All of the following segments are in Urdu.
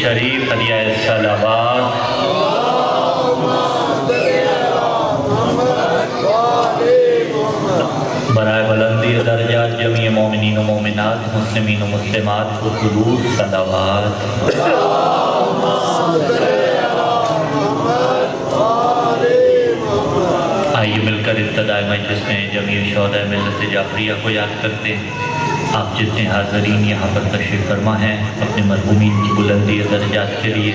شریف علیہ السلام برائے بلندی درجات جمیع مومنین و مومنات مسلمین و مسلمات کو درود صلوات آئیے مل کر ابتدائی مجلس میں جمیع شہداء ملت جعفریہ کو یاد کرتے ہیں۔ آپ جتنے حاضرین یہاں پر تشریف فرما ہیں اپنے مرحومین کی بلندی درجات کے لیے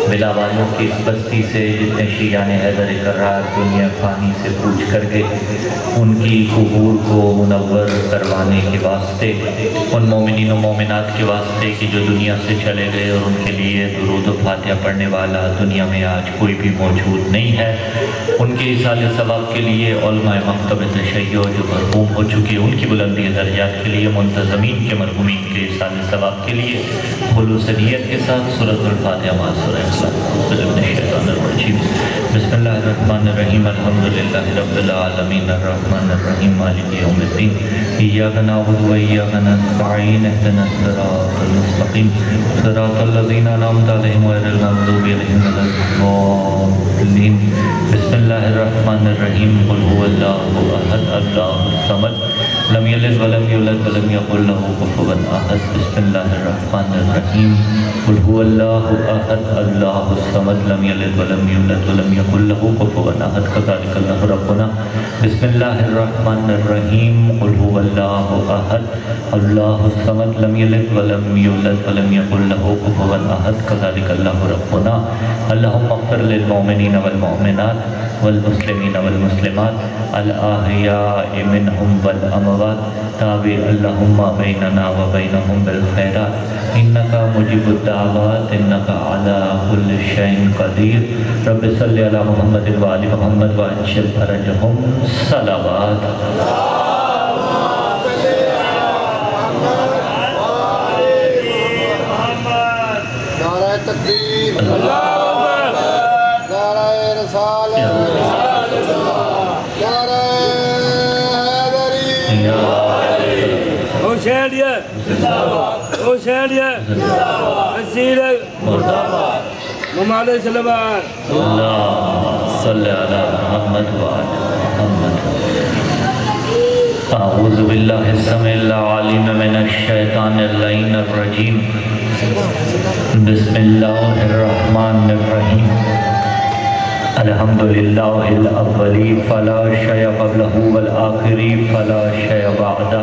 بلا والوں کی اس بستی سے جتنے شیعان حیدر کرار دنیا فانی سے پوچھ کر گئے ان کی قبور کو منور کروانے کے واسطے، ان مومنین و مومنات کے واسطے کہ جو دنیا سے چلے گئے اور ان کے لیے درود و فاتحہ پڑھنے والا دنیا میں آج کوئی بھی موجود نہیں ہے، ان کے ایصال ثواب کے لیے علماء مکتب تشیع جو مرحوم ہو چکے ان کی بلندی درجات کے لیے، منتظمین کے مرحومین کے ایصال ثواب کے لیے خلوص نیت کے ساتھ سورۃ الفاتحہ مع سورۃ الشیطان الرجیم۔ بسم اللہ الرحمن الرحیم، الحمدللہ رب العالمین الرحمن الرحیم مالک یوم الدین، ایاک نعبد و ایاک نستعین، اہدنا الصراط المستقیم صراط الذین انعمت علیہم غیر المغضوب علیہم ولا الضالین۔ بسم اللہ الرحمن الرحیم، قل هو اللہ احد اللہ الصمد لم یلد ولم یولد ولم یکن له کفوا احد۔ بسم اللہ الرحمن الرحیم، قل هو اللہ احد اللہ الصمد لم یلد ولم یولد ولم یکن له کفوا احد کذالک اللہ ربنا۔ بسم اللہ الرحمن الرحیم، قل هو اللہ احد اللہ الصمد لم یلد ولم یولد ولم یکن له کفوا احد کذالک اللہ ربنا۔ اللہم اغفر للمؤمنین والمؤمنات والمسلمین والمسلمات الاحیاء منہم والاموات تابع اللہم بیننا وبینہم بالخیرات انکا مجیب الدعوات انکا علی کل شیء قدیر۔ رب صلی علی محمد وآل محمد وانشر فرجہم صلوات۔ نعرہ تکبیر، نعرہ رسالت، نعرہ حیدری، ممالک سلمان اللہ صلی علی محمد وآل محمد۔ اعوذ باللہ السمیع العلیم من الشیطان اللعین الرجیم، بسم اللہ الرحمن الرحیم۔ الحمدللہ الاولی فلا شیء قبلہ والآخری فلا شیء بعدہ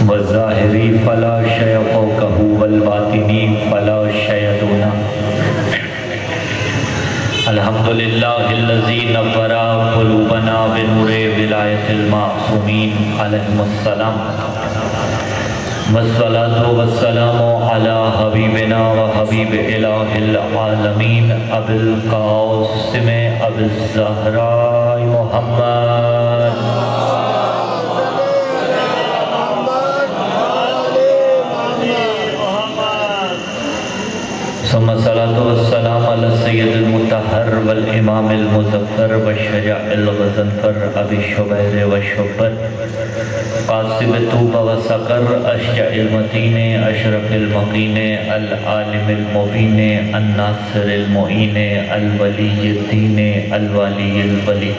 والظاہری فلا شیء فوقہ والباطنی فلا شیء دونہ۔ الحمدللہ الذی نور قلوبنا بنور ولایت المعصومین علیہم السلام، والصلاة والسلام علی حبیبنا و حبیب الہ العالمین ابی القاسم ابی الزہراء محمد۔ ثم الصلاة والسلام علی السید المطہر والامام المظفر والشجاع الغضنفر ابی الشبیر والشبر قاسم طوبہ وسقر اشجع المتین اشرف المقین العالم المبین الناصر المعین الولی الدین الولی الولی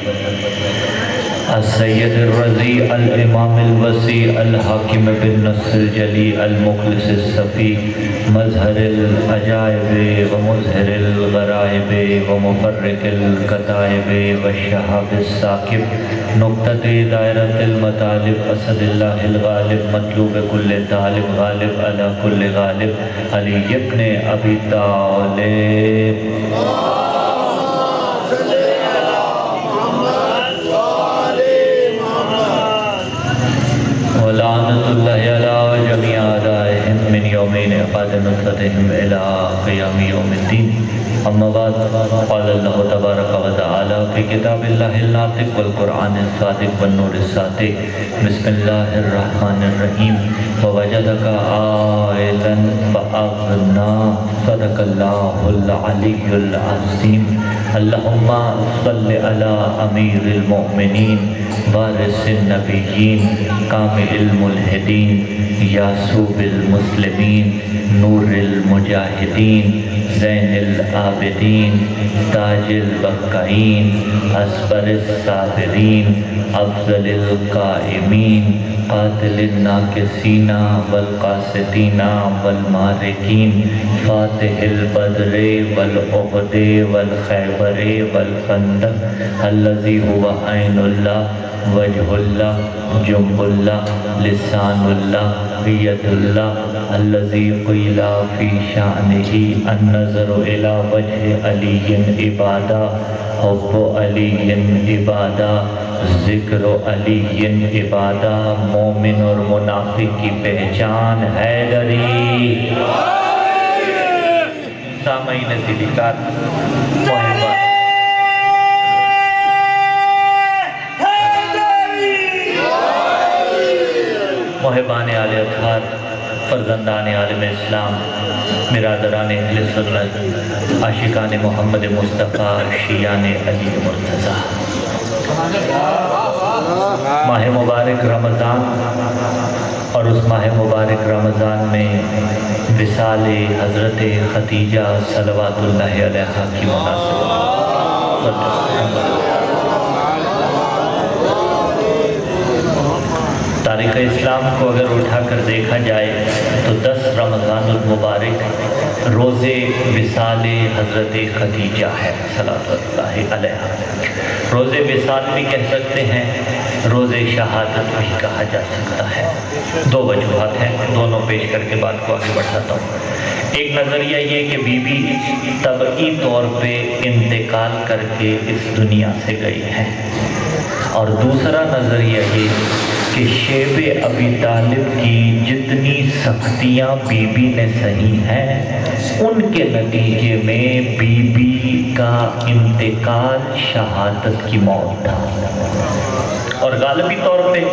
السید الرضی الامام الوسیع الحاکم بالنصر الجلی المخلص الصفی مظہر العجائب ومظہر الغرائب ومفرق القطائب والشہاب الثاقب نقطۃ دائرۃ المطالب اسد اللہ الغالب مطلوب کل طالب غالب علی کل غالب علی ابن ابی طالب۔ ولعنت اللہ علی جمیع اعدائہم من یومین اعقاد نصرتہم الی قیام یوم الدین۔ اما بعد، قال اللہ تبارک و تعالی فی کتاب اللہ الناطق والقرآن الصادق والنور الساطق۔ بسم اللہ الرحمن الرحیم۔ ووجدک عائلا فاغنا، صدق اللہ العلی العظیم۔ اللہم صل علی امیر المؤمنین وارث النبیین کامل الملحدین یاسوب المسلمین نور المجاہدین زین العابدین تاج البقائین اصبر الصابرین افضل القائمین قاتل الناکسین والقاسدین والمارکین فاتح البدر والعہد والخیبر والخندق الذی هو عین اللہ وجہ اللہ جنب اللہ لسان اللہ ید اللہ الذی قیل فی شأنہ النظر الی وجہ علی عبادہ حب علی عبادہ ذکر علی عبادہ مومن اور منافق کی پہچان حیدری سامعین صدیقات محبان آل اطہار فرزندان عالم اسلام برادران اہل سنت عاشقان محمد مصطفیٰ شیعان علی مرتضیٰ ماہ مبارک رمضان اور اس ماہ مبارک رمضان میں وصال حضرت خدیجہ صلوات اللہ علیہا کی مناسبت تاریخ اسلام کو اگر اٹھا کر دیکھا جائے تو 10 رمضان المبارک روز وصال حضرت خدیجہ ہے صلوات اللہ علیہا۔ روز وصال بھی کہہ سکتے ہیں، روز شہادت بھی کہا جا سکتا ہے۔ 2 وجوہات ہیں، دونوں پیش کر کے بات کو آگے بڑھاتا ہوں۔ ایک نظریہ یہ کہ بی بی طبعی طور پہ انتقال کر کے اس دنیا سے گئی ہے، اور دوسرا نظریہ یہ کہ شیب ابی طالب کی جتنی سختیاں بی بی نے سہی ہیں ان کے نتیجے میں بی بی کا انتقال شہادت کی موت تھا، اور غالبی طور پہ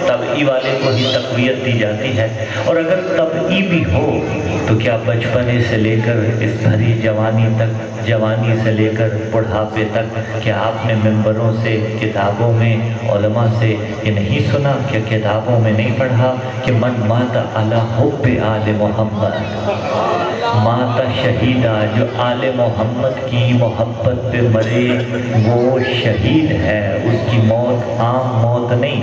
طبعی والے کو ہی تقویت دی جاتی ہے، اور اگر طبعی بھی ہو تو کیا بچپنے سے لے کر اس بھری جوانی تک، جوانی سے لے کر بڑھاپے تک، کیا آپ نے ممبروں سے، کتابوں میں، علماء سے یہ نہیں سنا، کیا کتابوں میں نہیں پڑھا کہ من مات علی حب آل محمد مات شہیدہ، جو آل محمد کی محبت پہ مرے وہ شہید ہے، اس کی موت عام موت نہیں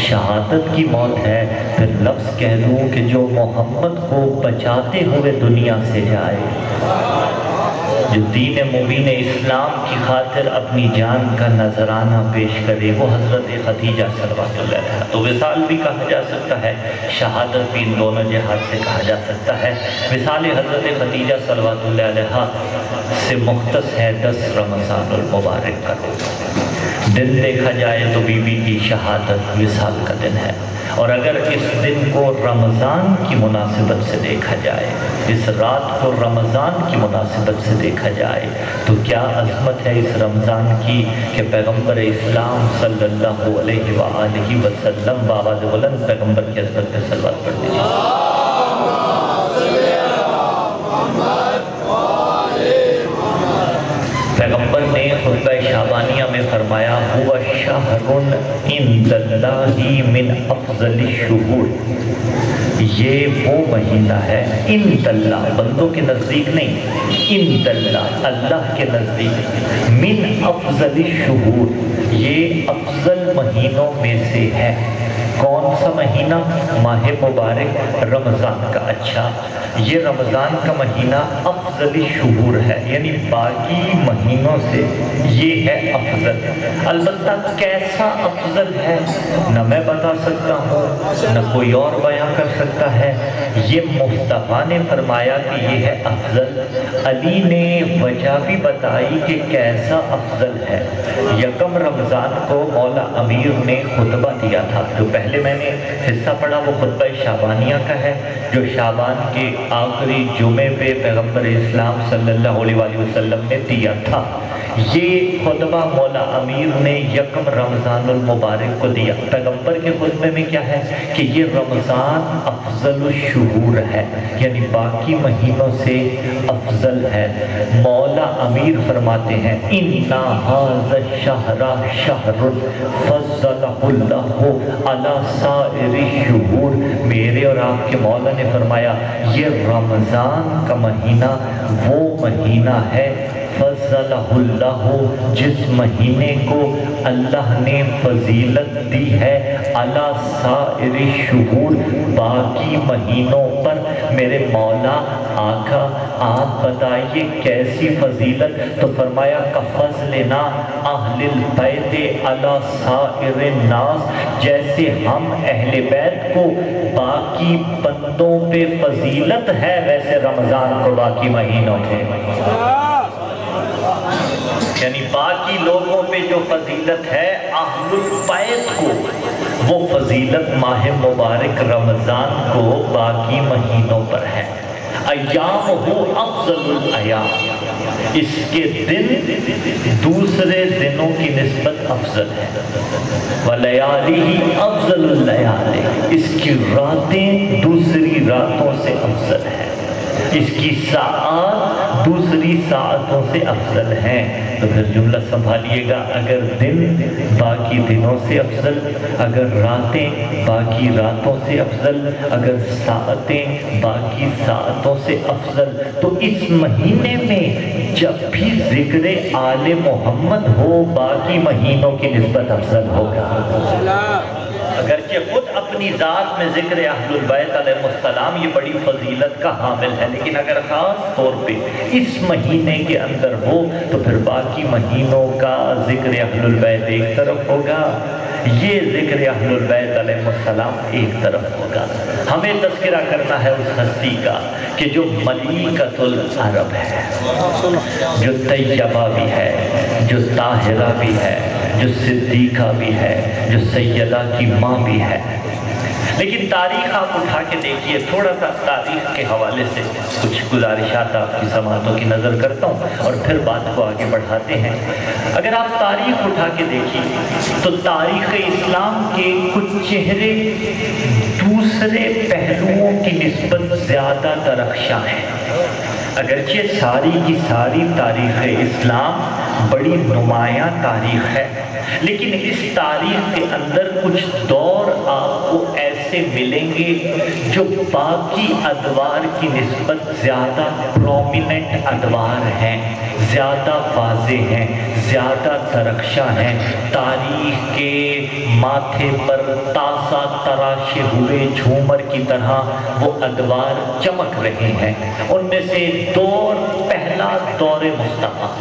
شہادت کی موت ہے۔ پھر لفظ کہہ دوں کہ جو محمد کو بچاتے ہوئے دنیا سے جائے، جو دین مبین اسلام کی خاطر اپنی جان کا نذرانہ پیش کرے، وہ حضرت خدیجہ صلوات اللہ علیہا۔ تو وصال بھی کہا جا سکتا ہے، شہادت بھی ان دونوں جہات سے کہا جا سکتا ہے۔ وصال حضرت خدیجہ صلوات اللہ علیہا سے مختص ہے 10 رمضان المبارک کا دن۔ دیکھا جائے تو بی بی کی شہادت وصال کا دن ہے، اور اگر اس دن کو رمضان کی مناسبت سے دیکھا جائے، اس رات کو رمضان کی مناسبت سے دیکھا جائے، تو کیا عظمت ہے اس رمضان کی کہ پیغمبر اسلام صلی اللہ علیہ وآلہ وسلم بآواز بلند پیغمبر کی عظمت پہ صلوات پڑھ دیجیے۔ پیغمبر نے خطبہ شعبانیہ میں فرمایا ہوا شہر عند اللہ من افضل الشہور، یہ وہ مہینہ ہے عند اللہ، بندوں کے نزدیک نہیں، عند اللہ، اللہ کے نزدیک، من افضل الشہور، یہ افضل مہینوں میں سے ہے۔ کون سا مہینہ؟ ماہ مبارک رمضان کا۔ اچھا، یہ رمضان کا مہینہ افضل شہور ہے، یعنی باقی مہینوں سے یہ ہے افضل۔ البتہ کیسا افضل ہے نہ میں بتا سکتا ہوں، نہ کوئی اور بیان کر سکتا ہے، یہ مصطفیٰ نے فرمایا کہ یہ ہے افضل۔ علی نے وجہ بھی بتائی کہ کیسا افضل ہے۔ یکم رمضان کو مولا امیر نے خطبہ دیا تھا، جو پہلے میں نے حصہ پڑھا وہ خطبہ شعبانیہ کا ہے، جو شعبان کے آخری جمعے پہ پیغمبر اسلام صلی اللہ علیہ وسلم نے دیا تھا۔ یہ خطبہ مولا امیر نے یکم رمضان المبارک کو دیا۔ پیغمبر کے خطبے میں کیا ہے کہ یہ رمضان افضل الشہور ہے، یعنی باقی مہینوں سے افضل ہے۔ مولا امیر فرماتے ہیں اِنَّا هَذَا الشَّهْرَ شَهْرٌ فَضَّلَهُ اللَّهُ عَلَى سَائِرِ الشُّهُورِ۔ میرے اور آپ کے مولا نے فرمایا یہ رمضان کا مہینہ وہ مہینہ ہے فضلہ اللہ، جس مہینے کو اللہ نے فضیلت دی ہے علی سائر الشہور، باقی مہینوں پر۔ میرے مولا آقا آپ بتائیے کیسی فضیلت؟ تو فرمایا کفضلنا اہل البیت علی سائر الناس، جیسے ہم اہل بیت کو باقی بندوں پہ فضیلت ہے ویسے رمضان کو باقی مہینوں پہ، یعنی باقی لوگوں پہ جو فضیلت ہے اہل البیت کو، وہ فضیلت ماہ مبارک رمضان کو باقی مہینوں پر ہے۔ ایامہ افضل الایام، اس کے دن دوسرے دنوں کی نسبت افضل ہے۔ ولیالہ افضل اللیالی، اس کی راتیں دوسری راتوں سے افضل ہیں، اس کی ساعات دوسری ساعتوں سے افضل ہیں۔ تو پھر جملہ سنبھالیے گا، اگر دن باقی دنوں سے افضل، اگر راتیں باقی راتوں سے افضل، اگر ساعتیں باقی ساعتوں سے افضل، تو اس مہینے میں جب بھی ذکر آل محمد ہو باقی مہینوں کی نسبت افضل ہوگا۔ اگرچہ خود اپنی ذات میں ذکر اہل البیت علیہ السلام یہ بڑی فضیلت کا حامل ہے، لیکن اگر خاص طور پہ اس مہینے کے اندر ہو تو پھر باقی مہینوں کا ذکر اہل البیت ایک طرف ہوگا، یہ ذکر اہل البیت علیہ السلام ایک طرف ہوگا۔ ہمیں تذکرہ کرنا ہے اس ہستی کا کہ جو ملیکۃ العرب ہے، جو طیبہ بھی ہے، جو طاہرہ بھی ہے، جو صدیقہ بھی ہے، جو سیدہ کی ماں بھی ہے۔ لیکن تاریخ آپ اٹھا کے دیکھیے، تھوڑا سا تاریخ کے حوالے سے کچھ گزارشات آپ کی سماعتوں کی نظر کرتا ہوں اور پھر بات کو آگے بڑھاتے ہیں۔ اگر آپ تاریخ اٹھا کے دیکھیے تو تاریخ اسلام کے کچھ چہرے دوسرے پہلوؤں کی نسبت زیادہ درخشاں ہیں۔ اگرچہ ساری کی ساری تاریخ اسلام بڑی نمایاں تاریخ ہے، لیکن اس تاریخ کے اندر کچھ دور آپ کو ایسے ملیں گے جو باقی ادوار کی نسبت زیادہ پرومیننٹ ادوار ہیں، زیادہ واضح ہیں، زیادہ درخشاں ہیں۔ تاریخ کے ماتھے پر تازہ تراشے ہوئے جھومر کی طرح وہ ادوار چمک رہے ہیں۔ ان میں سے دور پہلا دور مصطفیٰ،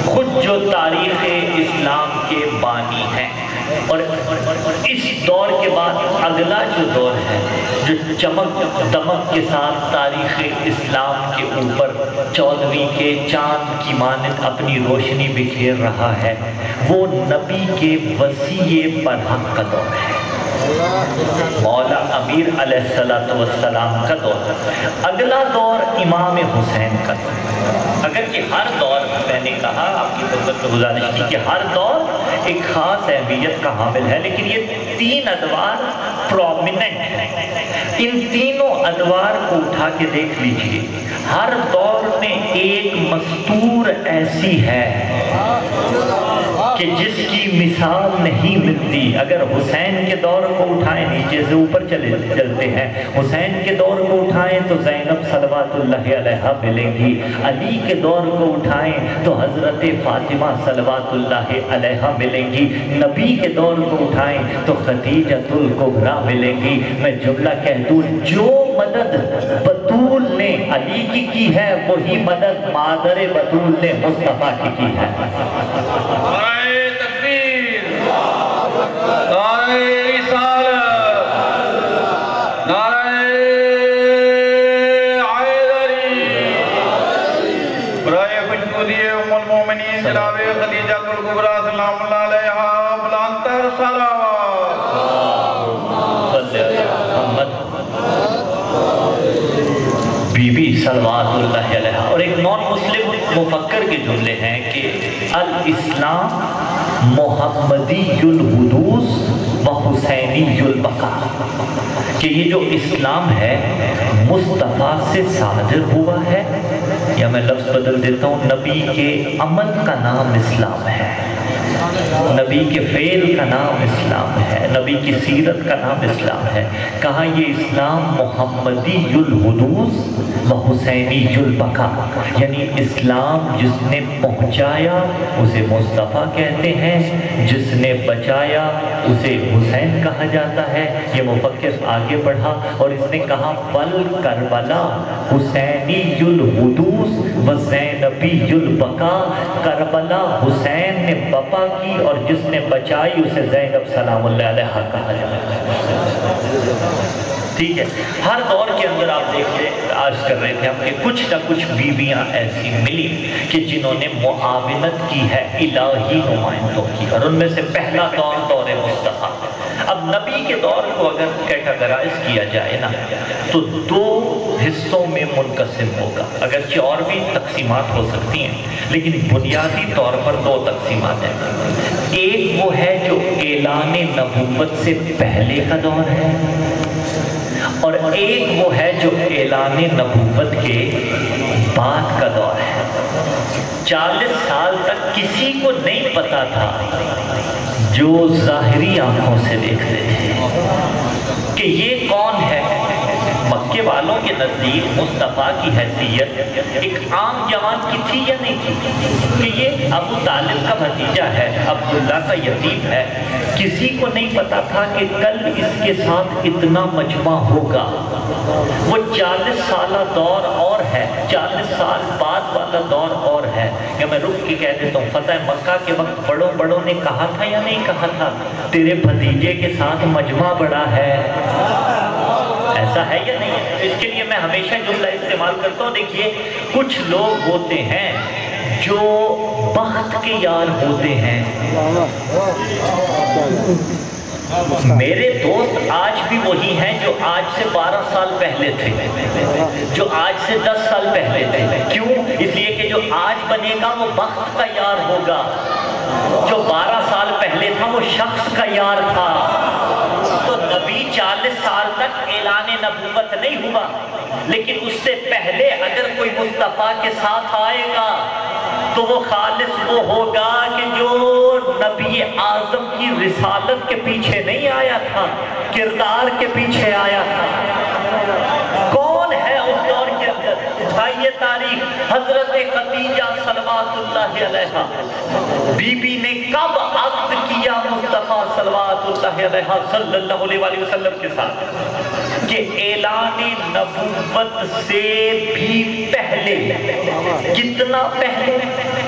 خود جو تاریخ اسلام کے بانی ہیں، اور اس دور کے بعد اگلا جو دور ہے جو چمک دمک کے ساتھ تاریخ اسلام کے اوپر 14ویں کے چاند کی مانند اپنی روشنی بکھیر رہا ہے، وہ نبی کے وصیے برحق کا دور ہے، مولا امیر علیہ السلام کا دور۔ اگلا دور امام حسین کا دور۔ اگرچہ ہر دور، میں نے کہا آپ کی خدمت میں گزارش کی کہ ہر دور ایک خاص اہمیت کا حامل ہے، لیکن یہ تین ادوار پرومیننٹ ہیں۔ ان تینوں ادوار کو اٹھا کے دیکھ لیجئے، ہر دور میں ایک مستور ایسی ہے کہ جس کی مثال نہیں ملتی۔ اگر حسین کے دور کو اٹھائیں، نیچے سے اوپر چلتے ہیں، حسین کے دور کو اٹھائیں تو زینب صلوات اللہ علیہا ملیں گی، علی کے دور کو اٹھائیں تو حضرت فاطمہ صلوات اللہ علیہا ملیں گی، نبی کے دور کو اٹھائیں تو خدیجۃ الکبریٰ ملیں گی۔ میں جملہ کہہ دوں، جو مدد بطول نے علی کی ہے وہی مدد مادر بطول نے مصطفیٰ کی ہے۔ نعرہ تکبیر، نعرہ رسالت، نعرہ حیدری، برائے وجودی ام المومنین جناب خدیجہ الکبریٰ سلام اللہ علیہا بلندتر صلوات۔ بی بی صلوات اللہ علیہ۔ اور ایک نان مسلم مفکر کے جملے ہیں کہ الاسلام محمدی الحدوث و حسینی البقا، کہ یہ جو اسلام ہے مصطفیٰ سے صادر ہوا ہے، یا میں لفظ بدل دیتا ہوں، نبی کے عمل کا نام اسلام ہے، نبی کے فعل کا نام اسلام ہے، نبی کی سیرت کا نام اسلام ہے۔ کہا یہ اسلام محمدی الحدوث و حسینی البقا، یعنی اسلام جس نے پہنچایا اسے مصطفیٰ کہتے ہیں، جس نے بچایا اسے حسین کہا جاتا ہے۔ یہ مفکر آگے بڑھا اور اس نے کہا بل کربلا حسینی الحدوث و زینبی البقا، کربلا حسین نے بپا کی اور جس نے بچائی اسے زینب سلام اللہ علیہا کہا جاتا ہے۔ ٹھیک ہے، ہر دور کے اندر آپ دیکھیں، عرض کر رہے تھے ہم کہ کچھ نہ کچھ بیویاں ایسی ملی کہ جنہوں نے معاونت کی ہے الہی نمائندوں کی، اور ان میں سے پہلا دور مصطفیٰ۔ اب نبی کے دور کو اگر کیٹاگرائز کیا جائے نا تو دو حصوں میں منقسم ہوگا، اگرچہ اور بھی تقسیمات ہو سکتی ہیں لیکن بنیادی طور پر دو تقسیمات ہیں۔ ایک وہ ہے جو اعلان نبوت سے پہلے کا دور ہے، اور ایک وہ ہے جو اعلان نبوت کے بعد کا دور ہے۔ 40 سال تک کسی کو نہیں پتا تھا جو ظاہری آنکھوں سے دیکھتے تھے کہ یہ کون ہے۔ مکے والوں کے نزدیک مصطفیٰ کی حیثیت ایک عام جوان کی تھی یا نہیں تھی کہ یہ ابو طالب کا بھتیجا ہے، عبداللہ کا یتیم ہے۔ کسی کو نہیں پتا تھا کہ کل اس کے ساتھ اتنا مجمع ہوگا۔ وہ 40 سالہ دور اور ہے، 40 سال بعد والا دور اور ہے۔ یا میں رک کے کہہ دیتا ہوں، فتح مکہ کے وقت بڑوں نے کہا تھا یا نہیں کہا تھا تیرے بھتیجے کے ساتھ مجمع بڑا ہے؟ ایسا ہے یا نہیں ہے؟ اس کے لیے میں ہمیشہ جملہ استعمال کرتا ہوں، دیکھیے کچھ لوگ ہوتے ہیں جو بخت کے یار ہوتے ہیں۔ میرے دوست آج بھی وہی ہیں جو آج سے 12 سال پہلے تھے، جو آج سے 10 سال پہلے تھے۔ کیوں؟ اس لیے کہ جو آج بنے گا وہ بخت کا یار ہوگا، جو 12 سال پہلے تھا وہ شخص کا یار تھا۔ تو نبی 40 سال تک اعلان نبوت نہیں ہوا، لیکن اس سے پہلے اگر کوئی مصطفیٰ کے ساتھ آئے گا تو وہ خالص وہ ہوگا کہ جو نبی اعظم کی رسالت کے پیچھے نہیں آیا تھا، کردار کے پیچھے آیا تھا۔ کون ہے اس دور کے اندر؟ اٹھائیے تاریخ، حضرت خدیجہ صلوات اللہ علیہا، بی بی نے کب عقد کیا مصطفیٰ صلوات اللہ علیہ صلی اللہ علیہ وسلم کے ساتھ؟ کہ اعلان نبوت سے بھی پہلے۔ کتنا پہلے؟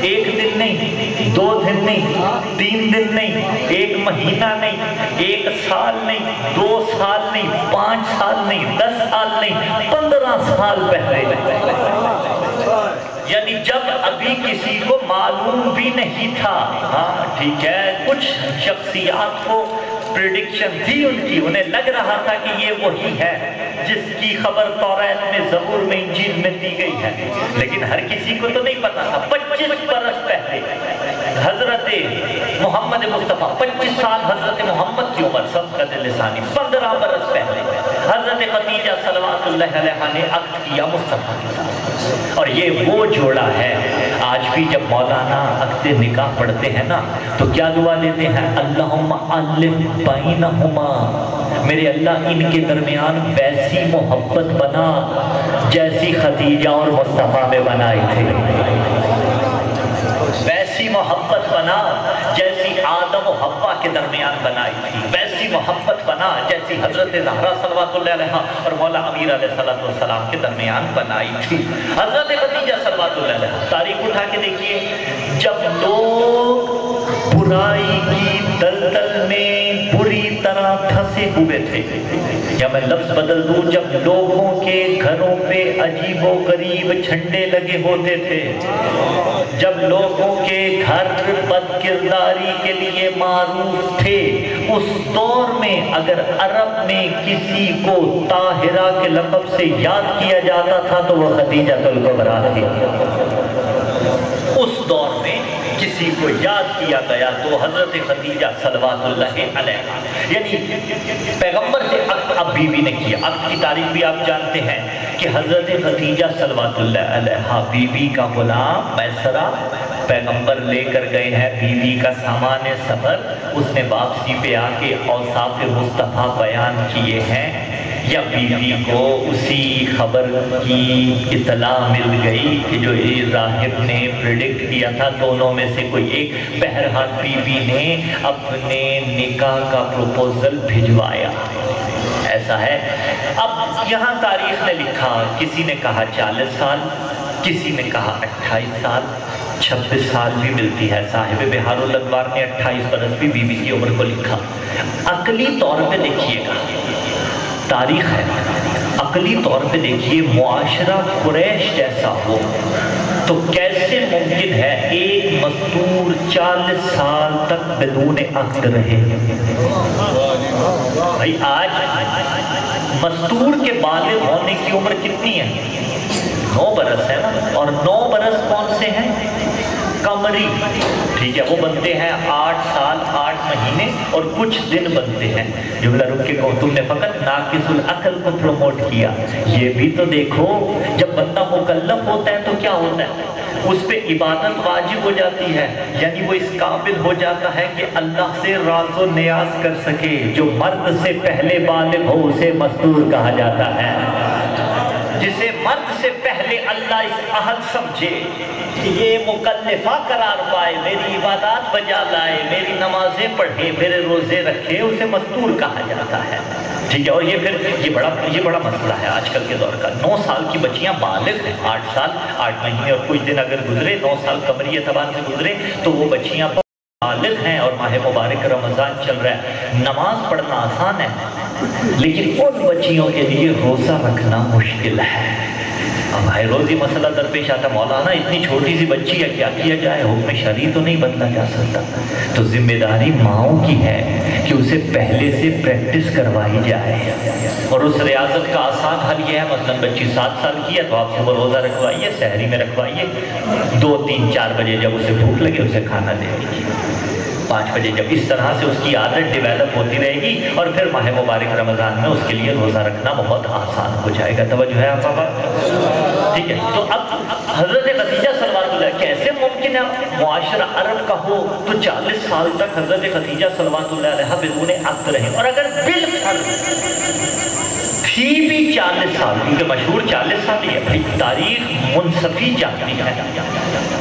1 دن نہیں، 2 دن نہیں، 3 دن نہیں، 1 مہینہ نہیں، 1 سال نہیں، 2 سال نہیں، 5 سال نہیں، 10 سال نہیں، 15 سال پہلے۔ یعنی جب ابھی کسی کو معلوم بھی نہیں تھا۔ ہاں ٹھیک ہے، کچھ شخصیات کو پریڈکشن تھی ان کی، انہیں لگ رہا تھا کہ یہ وہی ہے جس کی خبر توریت میں، زبور میں، انجیل میں دی گئی ہے، لیکن ہر کسی کو تو نہیں پتا تھا۔ 25 برس پہلے حضرت محمد مصطفیٰ، 25 سال حضرت محمد کی عمر، سبقت لسانی، 15 برس پہلے حضرت خدیجہ صلوات اللہ علیہا نے عقد کیا مصطفیٰ کے ساتھ۔ اور یہ وہ جوڑا ہے، آج بھی جب مولانا عقد نکاح پڑھتے ہیں نا تو کیا دعا دیتے ہیں؟ اللہم الف بینہما، میرے اللہ ان کے درمیان ویسی محبت بنا جیسی خدیجہ اور مصطفیٰ میں بنائی تھی، ویسی محبت بنا جیسی آدم و حوا کے درمیان بنائی تھی، ویسی محبت بنا جیسی حضرت زہرا صلوات اللہ علیہا اور مولا امیر علیہ السلام کے درمیان بنائی تھی۔ حضرت خدیجہ صلوات اللہ علیہا، تاریخ اٹھا کے دیکھیے، جب لوگ برائی کی دلدل میں بری طرح پھنسے ہوئے تھے، یا میں لفظ بدل دوں، جب لوگوں کے گھروں پہ عجیب و غریب جھنڈے لگے ہوتے تھے، جب لوگوں کے گھر بد کرداری کے لیے معروف تھے، اس دور میں اگر عرب میں کسی کو طاہرہ کے لقب سے یاد کیا جاتا تھا تو وہ خدیجہ الکبریٰ تھی۔ اس دور میں کسی کو یاد کیا گیا تو حضرت خدیجہ صلوات اللہ علیہا، یعنی پیغمبر سے عقد اب بیوی نے کیا۔ عقد کی تاریخ بھی آپ جانتے ہیں کہ حضرت خدیجہ صلوات اللہ علیہا بیوی کا غلام میسرہ پیغمبر لے کر گئے ہیں، بیوی کا سامان سفر، اس نے واپسی پہ آ کے اوصاف مصطفیٰ بیان کیے ہیں، یا بیوی کو اسی خبر کی اطلاع مل گئی کہ جو راہب نے پریڈکٹ کیا تھا دونوں میں سے کوئی ایک؟ بہرحال بیوی نے اپنے نکاح کا پروپوزل بھجوایا۔ ایسا ہے۔ اب یہاں تاریخ نے لکھا، کسی نے کہا 40 سال، کسی نے کہا 28 سال، 26 سال بھی ملتی ہے۔ صاحب بہار الانوار نے 28 برس بھی بیوی کی عمر کو لکھا۔ عقلی طور پہ دیکھیے گا، تاریخ ہے، عقلی طور پہ دیکھیے، معاشرہ قریش جیسا ہو تو کیسے ممکن ہے ایک مستور 40 سال تک بدون عقد رہے؟ بھائی آج مستور کے بالغ ہونے کی عمر کتنی ہے؟ 9 برس ہے نا، اور 9 برس کون سے ہیں؟ قمری، ٹھیک ہے، وہ بنتے ہیں 8 سال 8 مہینے اور کچھ دن بنتے ہیں۔ جملہ رک کے کہو، تم نے فقط ناقص العقل کو پروموٹ کیا۔ یہ بھی تو دیکھو، جب بندہ مکلف ہوتا ہے تو کیا ہوتا ہے؟ اس پہ عبادت واجب ہو جاتی ہے، یعنی وہ اس قابل ہو جاتا ہے کہ اللہ سے راز و نیاز کر سکے۔ جو مرد سے پہلے بالغ ہو اسے مستور کہا جاتا ہے۔ جسے مرد سے پہلے اللہ اس عہد سمجھے کہ یہ مکلفہ قرار پائے، میری عبادات بجا لائے، میری نمازیں پڑھے، میرے روزے رکھے، اسے مستور کہا جاتا ہے، ٹھیک ہے۔ اور یہ بڑا مسئلہ ہے آج کل کے دور کا۔ 9 سال کی بچیاں بالغ ہیں، 8 سال 8 مہینے اور کچھ دن اگر گزرے، 9 سال قمری اعتبار سے گزرے تو وہ بچیاں بالغ ہیں، اور ماہ مبارک رمضان چل رہا ہے۔ نماز پڑھنا آسان ہے، لیکن ان بچیوں کے لیے روزہ رکھنا مشکل ہے۔ اب بھائی روزی مسئلہ درپیش آتا، مولانا اتنی چھوٹی سی بچی ہے، کیا کیا جائے؟ حکم شرعی تو نہیں بدلا جا سکتا، تو ذمہ داری ماؤں کی ہے کہ اسے پہلے سے پریکٹس کروائی جائے، اور اس ریاضت کا آسان حل یہ ہے، مثلا بچی 7 سال کی ہے تو آپ صبح روزہ رکھوائیے، سحری میں رکھوائیے، 2 3 4 بجے جب اسے بھوک لگے اسے کھانا دے دیجیے، 5 بجے جب اس طرح سے اس کی عادت ڈیویلپ ہوتی رہے گی، اور پھر ماہ مبارک رمضان میں اس کے لیے روزہ رکھنا بہت آسان ہو جائے گا۔ توجہ ہے آپ بابا؟ ٹھیک ہے۔ تو اب حضرت خدیجہ صلوات اللہ، کیسے ممکن ہے معاشرہ عرب کا ہو تو 40 سال تک حضرت خدیجہ صلوات اللہ علیہ بدون عقد رہے؟ اور اگر بھی 40 سال، کیونکہ مشہور 40 سال ہی ہے بھائی، تاریخ منصفی جاتی ہے،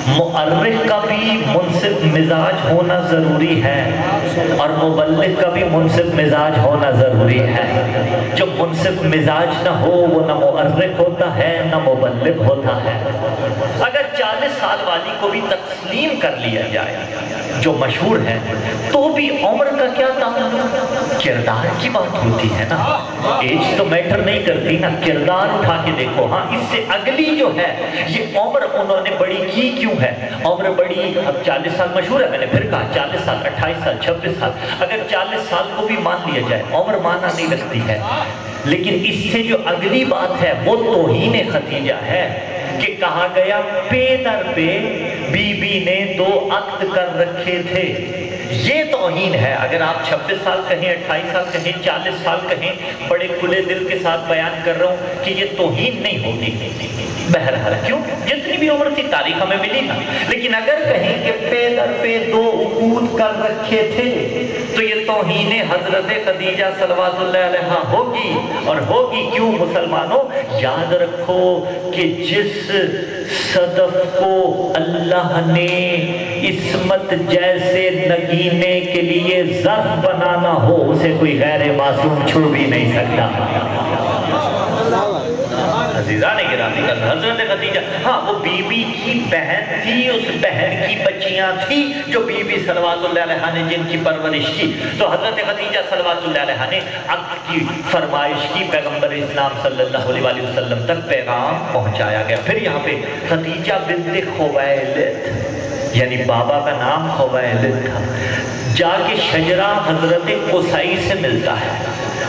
مؤرخ کا بھی منصف مزاج ہونا ضروری ہے، اور مبلغ کا بھی منصف مزاج ہونا ضروری ہے۔ جو منصف مزاج نہ ہو وہ نہ مؤرخ ہوتا ہے نہ مبلغ ہوتا ہے۔ اگر 40 سال والی کو بھی تسلیم کر لیا جائے جو مشہور ہے، تو بھی عمر کا کیا تعلق؟ کردار کی بات ہوتی ہے نا، ایج تو میٹر نہیں کرتی نا، کردار اٹھا کے دیکھو۔ ہاں اس سے اگلی جو ہے یہ عمر انہوں نے بڑی کی کیوں ہے؟ عمر بڑی، اب 40 سال مشہور ہے، میں نے پھر کہا 40 سال 28 سال 26 سال، اگر 40 سال کو بھی مان لیا جائے عمر مانا نہیں رکھتی ہے، لیکن اس سے جو اگلی بات ہے وہ توہین خدیجہ ہے کہ کہا گیا پے در پہ بی بی نے 2 عقد کر رکھے تھے۔ یہ توہین ہے۔ اگر آپ 26 سال کہیں، 28 سال کہیں، 40 سال کہیں، بڑے کھلے دل کے ساتھ بیان کر رہا ہوں کہ یہ توہین نہیں ہوگی۔ بہرحال کیوں؟ جتنی بھی عمر تھی تاریخ ہمیں ملی نا، لیکن اگر کہیں کہ پے در پہ 2 عقود کر رکھے تھے تو یہ توہین حضرت خدیجہ صلوات اللہ علیہا ہوگی، اور ہوگی کیوں؟ مسلمانوں یاد رکھو کہ جس صدف کو اللہ نے عصمت جیسے نگینے کے لیے ظرف بنانا ہو اسے کوئی غیر معصوم چھو بھی نہیں سکتا۔ عزیزان گرامی، حضرت خدیجہ، ہاں وہ بی بی کی بہن تھی، اس بہن کی بچیاں تھی جو بی بی صلوات اللہ علیہ نے جن کی پرورش کی، تو حضرت خدیجہ صلوات اللہ علیہ نے عقد کی فرمائش کی، پیغمبر اسلام صلی اللہ علیہ وسلم تک پیغام پہنچایا گیا۔ پھر یہاں پہ خدیجہ بنت خویلد، یعنی بابا کا نام خویلد تھا، جا کے شجرہ حضرت قصی سے ملتا ہے،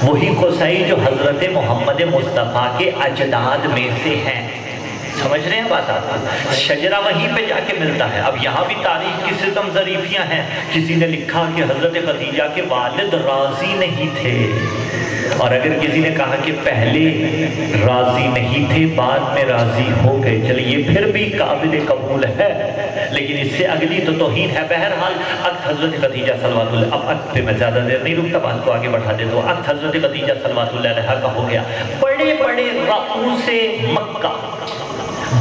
وہی قصی جو حضرت محمد مصطفیٰ کے اجداد میں سے ہیں۔ سمجھ رہے ہیں بات آپ؟ شجرہ وہیں پہ جا کے ملتا ہے. اب یہاں بھی تاریخ کی ستم ظریفیاں ہیں. کسی نے لکھا کہ حضرت خدیجہ کے والد راضی نہیں تھے، اور اگر کسی نے کہا کہ پہلے راضی نہیں تھے بعد میں راضی ہو گئے، چلیے یہ پھر بھی قابل قبول ہے، لیکن اس سے اگلی تو توہین ہے. بہرحال عقد حضرت خدیجہ صلوات اللہ، اب عقد پہ میں زیادہ دیر نہیں رکتا، بات کو آگے بڑھا دیتا ہوں. عقد حضرت خدیجہ صلوات اللہ علیہ کا ہو گیا. بڑے بڑے رؤوس مکہ،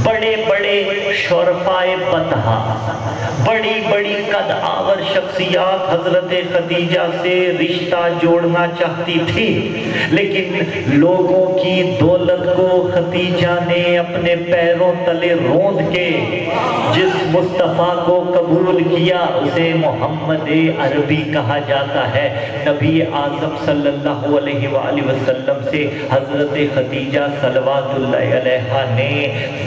بڑے بڑے شرفائے بطحا، بڑی بڑی قد آور شخصیات حضرت خدیجہ سے رشتہ جوڑنا چاہتی تھی، لیکن لوگوں کی دولت کو خدیجہ نے اپنے پیروں تلے روند کے جس مصطفیٰ کو قبول کیا اسے محمد عربی کہا جاتا ہے. نبی اعظم صلی اللہ علیہ وآلہ وسلم سے حضرت خدیجہ صلوات اللہ علیہ نے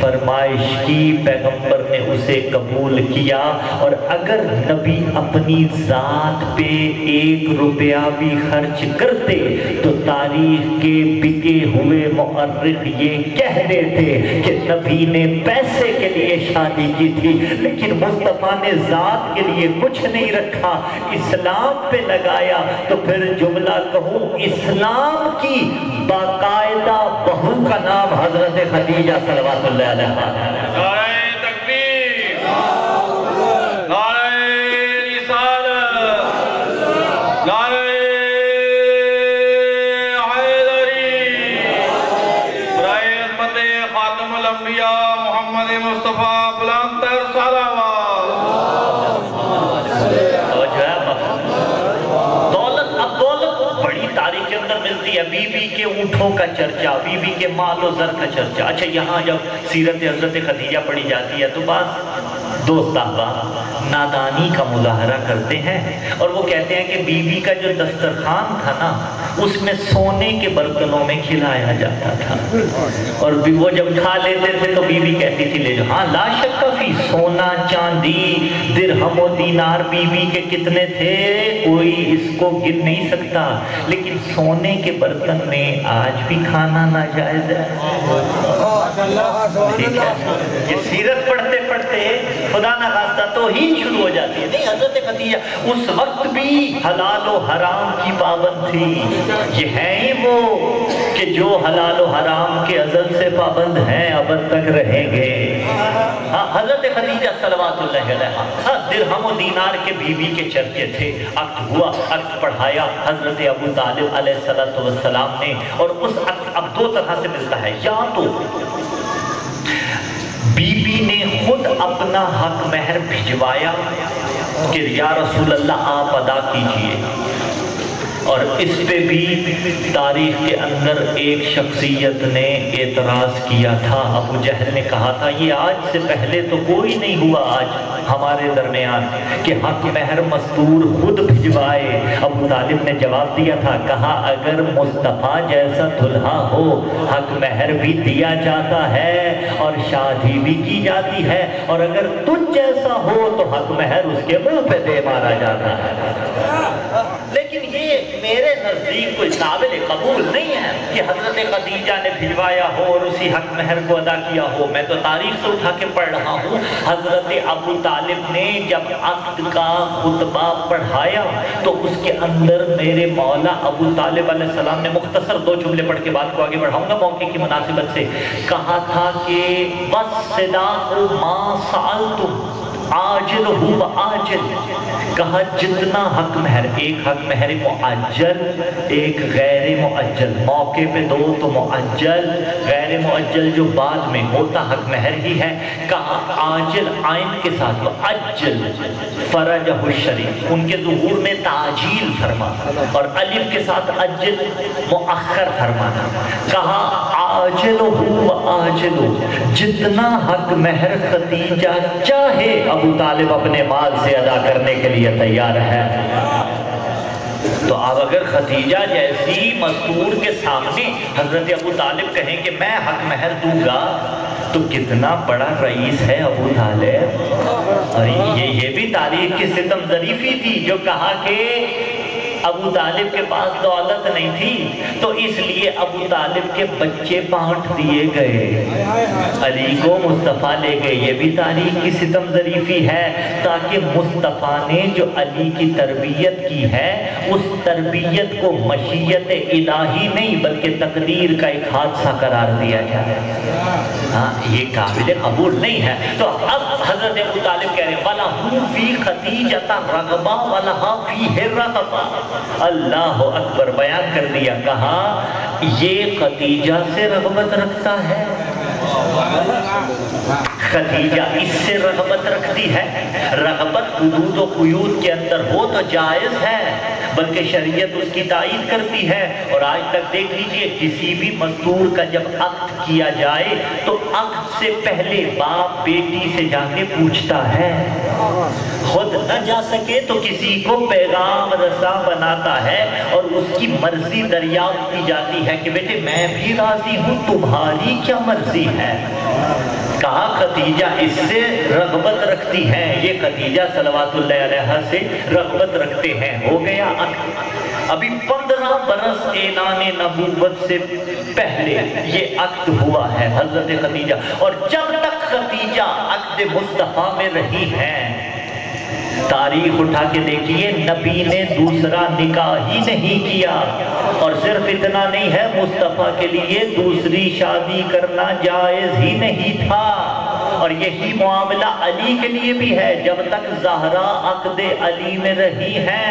فرمائش کی، پیغمبر نے اسے قبول کیا. اور اگر نبی اپنی ذات پہ 1 روپیہ بھی خرچ کرتے تو تاریخ کے بکے ہوئے مؤرخ یہ کہہ دیتے کہ نبی نے پیسے کے لیے شادی کی تھی، لیکن مصطفیٰ نے ذات کے لیے کچھ نہیں رکھا، اسلام پہ لگایا. تو پھر جملہ کہوں، اسلام کی باقاعدہ بہو کا نام حضرت خدیجہ صلوات اللہ علیہ ہے. بی بی کے اونٹوں کا چرچا، بی بی کے مال و زر کا چرچا. اچھا یہاں جب سیرت حضرت خدیجہ پڑھی جاتی ہے تو بعض دوست احباب نادانی کا مظاہرہ کرتے ہیں اور وہ کہتے ہیں کہ بی بی کا جو دسترخوان تھا نا اس میں سونے کے برتنوں میں کھلایا جاتا تھا، اور وہ جب کھا لیتے تھے تو بی بی کہتی تھی لے جاؤ. ہاں لا شک فی، سونا چاندی درہم و دینار بی بی کے کتنے تھے کوئی اس کو گن نہیں سکتا، لیکن سونے کے برتن میں آج بھی کھانا ناجائز ہے. ٹھیک ہے، یہ سیرت پڑھتے پڑھتے خدا نہ خواستہ توہین شروع ہو جاتی ہے. نہیں، حضرت خدیجہ اس وقت بھی حلال و حرام کی پابند تھی. یہ ہیں ہی وہ کہ جو حلال و حرام کے ازل سے پابند ہیں ابد تک رہیں گے. ہاں حضرت خدیجہ صلوات اللہ علیہ درہم و دینار کے بی بی کے چرچے تھے. عقد ہوا، عقد پڑھایا حضرت ابو طالب علیہ السلام نے، اور اس عقد اب 2 طرح سے ملتا ہے. یا تو بی بی نے خود اپنا حق مہر بھجوایا کہ یا رسول اللہ آپ ادا کیجئے، اور اس پہ بھی تاریخ کے اندر ایک شخصیت نے اعتراض کیا تھا. ابو جہل نے کہا تھا یہ آج سے پہلے تو کوئی نہیں ہوا آج ہمارے درمیان کہ حق مہر مستور خود بھجوائے. ابو طالب نے جواب دیا تھا، کہا اگر مصطفیٰ جیسا دلہا ہو حق مہر بھی دیا جاتا ہے اور شادی بھی کی جاتی ہے، اور اگر تجھ جیسا ہو تو حق مہر اس کے منہ پہ دے مارا جاتا ہے. لیکن یہ میرے نزدیک کوئی قابل قبول نہیں ہے کہ حضرت خدیجہ نے بھجوایا ہو اور اسی حق مہر کو ادا کیا ہو. میں تو تاریخ سے اٹھا کے پڑھ رہا ہوں. حضرت ابو طالب نے جب عقد کا خطبہ پڑھایا تو اس کے اندر میرے مولا ابو طالب علیہ السلام نے مختصر 2 جملے پڑھ کے بات کو آگے بڑھاؤں گا موقع کی مناسبت سے. کہا تھا کہ وَالصِّدَاقُ مَا سَأَلْتُمْ عاجل و آجل. کہا جتنا حق مہر، ایک حق مہر معجل ایک غیر معجل، موقع پہ دو تو معجل، غیر معجل جو بعد میں ہوتا حق مہر ہی ہے. کہا آجل عین کے ساتھ تو اجل فرجہ الشریف، ان کے ظہور میں تعجیل فرما، اور الف کے ساتھ اجل مؤخر فرمانا. کہا آجل و آجل، جتنا حق مہر خدیجہ چاہے ابو طالب اپنے مال سے ادا کرنے کے لیے تیار ہے. تو اب اگر خدیجہ جیسی مستور کے سامنے حضرت ابو طالب کہیں کہ میں حق مہر دوں گا تو کتنا بڑا رئیس ہے ابو طالب. اور یہ بھی تاریخ کی ستم ظریفی تھی جو کہا کہ ابو طالب کے پاس دولت نہیں تھی تو اس لیے ابو طالب کے بچے بانٹ دیے گئے، علی کو مصطفیٰ لے گئے۔ یہ بھی تاریخ کی ستم ظریفی ہے، تاکہ مصطفیٰ نے جو علی کی تربیت کی ہے اس تربیت کو مشیت الہی نہیں بلکہ تقدیر کا ایک حادثہ قرار دیا جائے۔ ہاں، یہ قابل قبول نہیں ہے۔ تو اب حضرت ابو طالب کہہ رہے ہیں وَلَهُ فِي خَدِیجَةَ رَغْبَةٌ وَلَهَا فِيهِ رَغْبَةٌ، اللہ اکبر، بیان کر دیا، کہا یہ خدیجہ سے رغبت رکھتا ہے، خدیجہ اس سے رغبت رکھتی ہے۔ رغبت حدود و قیود کے اندر ہو تو جائز ہے، بلکہ شریعت اس کی تائید کرتی ہے۔ اور آج تک دیکھ لیجئے کسی بھی مزدور کا جب عقد کیا جائے تو عقد سے پہلے باپ بیٹی سے جا کے پوچھتا ہے، خود نہ جا سکے تو کسی کو پیغام رساں بناتا ہے اور اس کی مرضی دریافت کی جاتی ہے کہ بیٹے میں بھی راضی ہوں، تمہاری کیا مرضی ہے۔ کہا خدیجہ اس سے رغبت رکھتی ہیں، یہ خدیجہ صلوات اللہ علیہ سے رغبت رکھتے ہیں۔ ہو گیا ابھی 15 برس اعلان نبوت سے پہلے یہ عقد ہوا ہے حضرت خدیجہ، اور جب تک خدیجہ عقد مصطفیٰ میں رہی ہیں، تاریخ اٹھا کے دیکھیے نبی نے دوسرا نکاح ہی نہیں کیا۔ اور صرف اتنا نہیں ہے، مصطفیٰ کے لیے دوسری شادی کرنا جائز ہی نہیں تھا۔ اور یہی معاملہ علی کے لیے بھی ہے، جب تک زہرا عقد علی میں رہی ہیں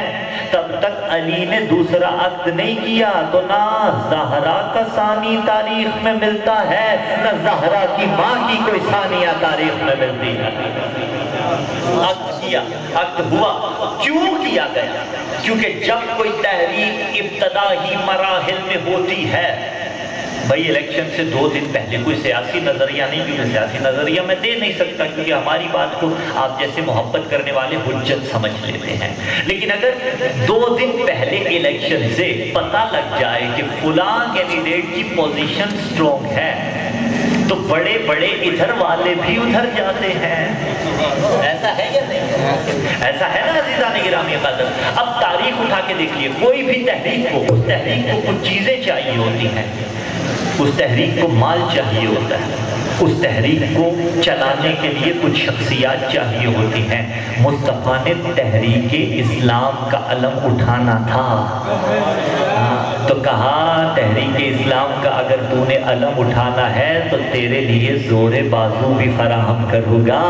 تب تک علی نے دوسرا عقد نہیں کیا۔ تو نہ زہرا کا ثانی تاریخ میں ملتا ہے، نہ زہرا کی ماں کی کوئی ثانیہ تاریخ میں ملتی ہے۔ عقد کیا، عقد ہوا، کیوں کیا گیا؟ کیونکہ جب کوئی تحریک ابتدائی مراحل میں ہوتی ہے، بھائی الیکشن سے 2 دن پہلے کوئی سیاسی نظریہ نہیں، کیونکہ سیاسی نظریہ میں دے نہیں سکتا، کیونکہ ہماری بات کو آپ جیسے محبت کرنے والے حجت سمجھ لیتے ہیں۔ لیکن اگر 2 دن پہلے الیکشن سے پتہ لگ جائے کہ فلاں کینڈیڈیٹ کی پوزیشن سٹرونگ ہے تو بڑے بڑے ادھر والے بھی ادھر جاتے ہیں۔ ایسا ہے یا نہیں؟ ایسا ہے نا عزیزان گرامی قدر۔ اب تاریخ اٹھا کے دیکھیے، کوئی بھی تحریک کو، اس تحریک کو کچھ چیزیں چاہیے ہوتی ہیں، اس تحریک کو مال چاہیے ہوتا ہے، اس تحریک کو چلانے کے لیے کچھ شخصیات چاہیے ہوتی ہیں۔ مصطفیٰ نے تحریک اسلام کا علم اٹھانا تھا، تو کہا تحریک اسلام کا اگر تو نے علم اٹھانا ہے تو تیرے لیے زور بازو بھی فراہم کروں گا۔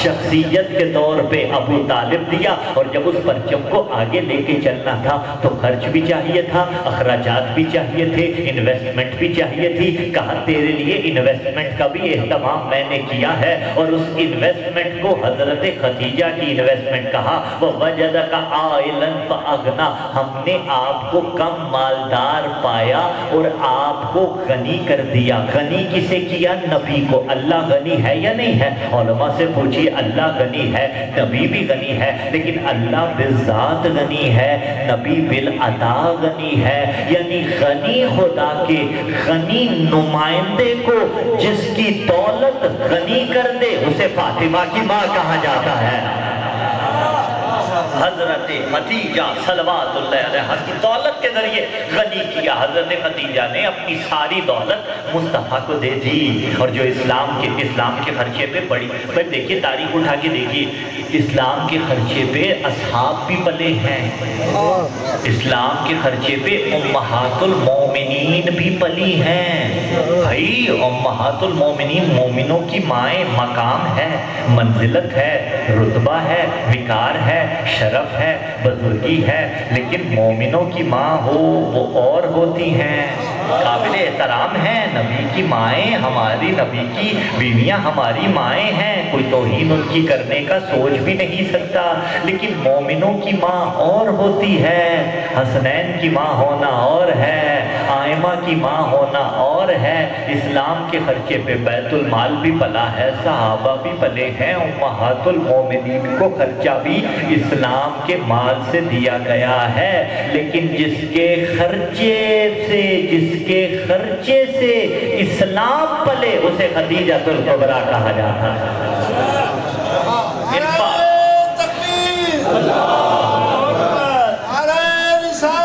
شخصیت کے طور پہ ابو طالب دیا، اور جب اس پرچم کو آگے لے کے چلنا تھا تو خرچ بھی چاہیے تھا، اخراجات بھی چاہیے تھے، انویسٹمنٹ بھی چاہیے تھی۔ کہا تیرے لیے انویسٹمنٹ کا بھی اہتمام میں نے کیا ہے، اور اس انویسٹمنٹ کو حضرت خدیجہ کی انویسٹمنٹ کہا وَوَجَدَكَ عَائِلًا فَأَغْنَى، ہم نے آپ کو کم مالدار پایا اور آپ کو غنی کر دیا۔ غنی کسے کیا؟ نبی کو۔ اللہ غنی ہے یا نہیں ہے؟ علماء سے پوچھئے، اللہ غنی ہے، نبی بھی غنی ہے، لیکن اللہ بالذات غنی ہے، نبی بالعطا غنی ہے۔ یعنی غنی خدا کے غنی نمائندے کو جس کی دولت غنی کر دے اسے فاطمہ کی ماں کہا جاتا ہے۔ حضرت خدیجہ صلوات اللہ علیہ کی دولت کے ذریعے غنی کیا۔ حضرت خدیجہ نے اپنی ساری دولت مصطفیٰ کو دے دی، اور جو اسلام کے خرچے پہ بڑی دیکھیے، تاریخ اٹھا کے دیکھیے، اسلام کے خرچے پہ اصحاب بھی پلے ہیں، اسلام کے خرچے پہ امہات المومنین بھی پلی ہیں۔ بھائی امہات المومنین مومنوں کی مائیں، مقام ہے، منزلت ہے، رتبہ ہے، وقار ہے، شرف ہے، بزرگی ہے، لیکن مومنوں کی ماں ہو وہ اور ہوتی ہیں، قابل احترام ہیں۔ نبی کی مائیں، ہماری نبی کی بیویاں ہماری مائیں ہیں، کوئی توہین ان کی کرنے کا سوچ بھی نہیں سکتا، لیکن مومنوں کی ماں اور ہوتی ہے۔ حسنین کی ماں ہونا اور ہے، آئمہ کی ماں ہونا اور ہے۔ اسلام کے خرچے پہ بیت المال بھی پلا ہے، صحابہ بھی پلے ہیں، امہات المومنین کو خرچہ بھی اسلام کے مال سے دیا گیا ہے۔ لیکن جس کے خرچے سے اسلام پلے اسے خدیجہ الکبریٰ کہا جاتا ہے۔ نعرہ تکبیر، نعرہ رسالت،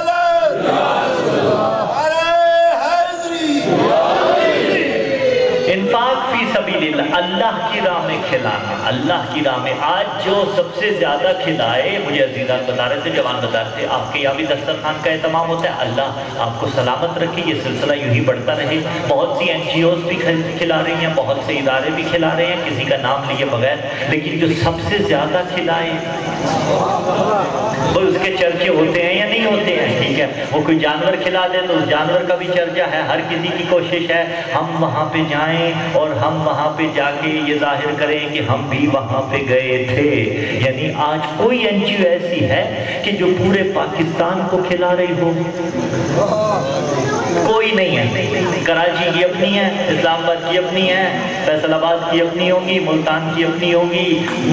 اللہ کی راہ میں کھلانا، اللہ کی راہ میں۔ آج جو سب سے زیادہ کھلائے، مجھے عزیزان بتا رہے تھے، جوان بتا رہے تھے، آپ کے یہاں بھی دسترخوان کا اہتمام ہوتا ہے، اللہ آپ کو سلامت رکھے، یہ سلسلہ یوں ہی بڑھتا رہے۔ بہت سی NGOs بھی کھلا رہی ہیں، بہت سے ادارے بھی کھلا رہے ہیں، کسی کا نام لیے بغیر، لیکن جو سب سے زیادہ کھلائے وہ اس کے چرچے ہوتے ہیں یا نہیں ہوتے ہیں؟ ٹھیک ہے، وہ کوئی جانور کھلا دے تو اس جانور کا بھی چرچا ہے، ہر کسی کی کوشش ہے ہم وہاں پہ جائیں اور ہم وہاں پہ جا کے یہ ظاہر کریں کہ ہم بھی وہاں پہ گئے تھے۔ یعنی آج کوئی NGO ایسی ہے کہ جو پورے پاکستان کو کھلا رہی ہو؟ کوئی نہیں ہے۔ کراچی کی اپنی ہے، اسلام آباد کی اپنی ہے، فیصل آباد کی اپنی ہوگی، ملتان کی اپنی ہوگی،